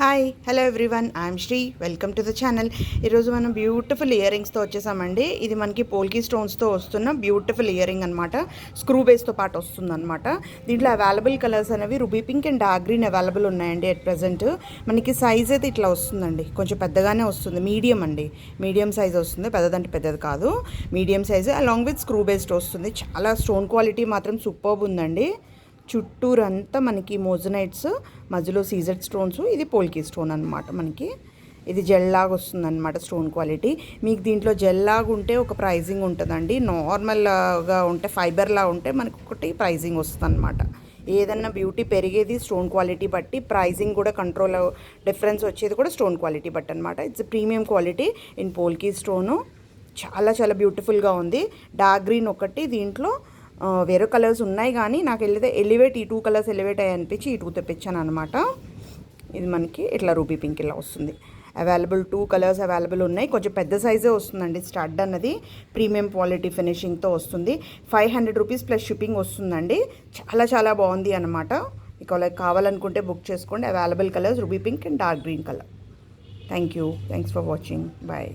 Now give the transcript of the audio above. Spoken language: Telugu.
Hi hello everyone, I'm Sri. Welcome to the channel. ఈరోజు మనం బ్యూటిఫుల్ ఇయర్ రింగ్స్తో వచ్చేసామండి. ఇది మనకి పోల్కీ స్టోన్స్తో వస్తున్న బ్యూటిఫుల్ ఇయర్ రింగ్ అనమాట. స్క్రూ బేస్తో పాటు వస్తుందన్నమాట. దీంట్లో అవైలబుల్ కలర్స్ అనేవి ruby pink and dark green available ఉన్నాయండి. అట్ ప్రజెంట్ మనకి సైజ్ అయితే ఇట్లా వస్తుందండి, కొంచెం పెద్దగానే వస్తుంది. మీడియం అండి, మీడియం సైజ్ వస్తుంది, పెద్దదంటే పెద్దది కాదు, medium size along with screw based వస్తుంది. చాలా స్టోన్ క్వాలిటీ మాత్రం సూపర్బ్ ఉందండి. చుట్టూరంతా మనకి మోజనైట్స్, మధ్యలో సీజెడ్ స్టోన్స్. ఇది పోల్కీ స్టోన్ అనమాట. మనకి ఇది జెల్ లాగా వస్తుందన్నమాట స్టోన్ క్వాలిటీ. మీకు దీంట్లో జెల్ లాగా ఉంటే ఒక ప్రైజింగ్ ఉంటుందండి, నార్మల్గా ఉంటే ఫైబర్లా ఉంటే మనకు ఒకటి ప్రైజింగ్ వస్తుంది అనమాట. ఏదన్నా బ్యూటీ పెరిగేది స్టోన్ క్వాలిటీ బట్టి, ప్రైజింగ్ కూడా కంట్రోల్ డిఫరెన్స్ వచ్చేది కూడా స్టోన్ క్వాలిటీ బట్టి అనమాట. It's premium quality in polki stone. చాలా చాలా బ్యూటిఫుల్గా ఉంది. డార్క్ గ్రీన్ ఒకటి, దీంట్లో వేరే కలర్స్ ఉన్నాయి కానీ నాకు ఎలివేట్ ఈ 2 కలర్స్ ఎలివేట్ అయ్యి అనిపించి ఈ 2 తెప్పించాను అనమాట. ఇది మనకి ఇట్లా రూబీ పింక్ ఇలా వస్తుంది. అవైలబుల్ 2 కలర్స్ అవైలబుల్ ఉన్నాయి. కొంచెం పెద్ద సైజే వస్తుందండి. స్టడ్ అన్నది ప్రీమియం క్వాలిటీ ఫినిషింగ్తో వస్తుంది. 500 రూపీస్ ప్లస్ షిప్పింగ్ వస్తుందండి. చాలా చాలా బాగుంది అనమాట. మీకు కావాలనుకుంటే బుక్ చేసుకోండి. Available colours ruby pink and dark green colour. Thank you. Thanks for watching. Bye.